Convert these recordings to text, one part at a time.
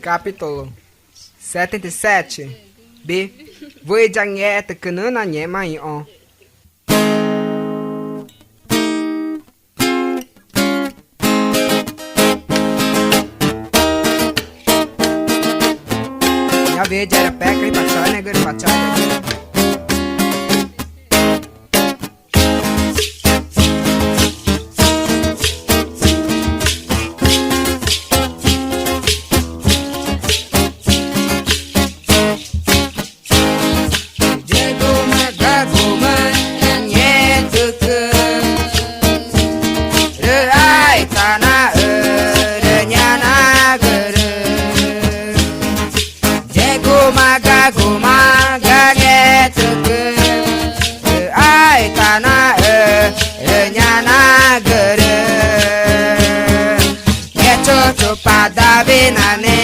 Capítulo 77. B. Wü'i ngeẽtücü nangema yema. Minha verde era peca e pachá, negro e pachá. Dawi nane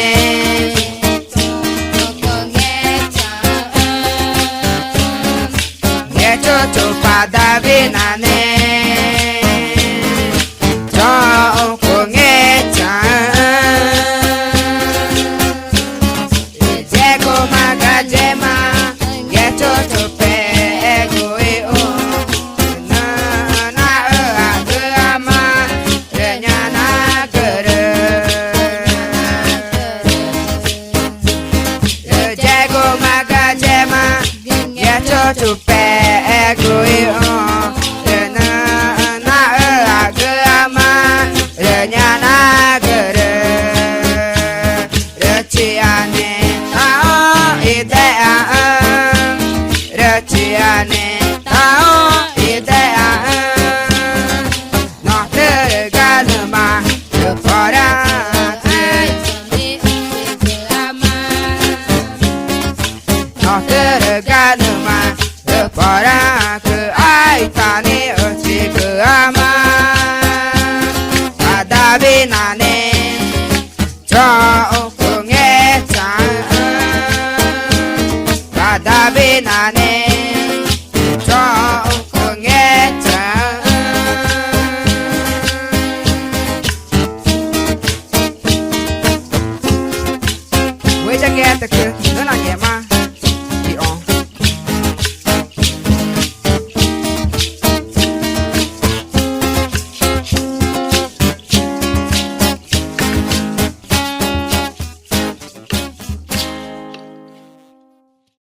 Ngetchutchu Dawi nane Yeguma gajema Ngetchutchupeẽgu naüagüama nhanarügü Ngetchutchupeẽgu naüagüama nhanarügü tchiane tchiane Notürü guma poraãcü Notürü guma poraãcü aita niütchigüama Dawi nane cungetcha'ῧ Dawi nane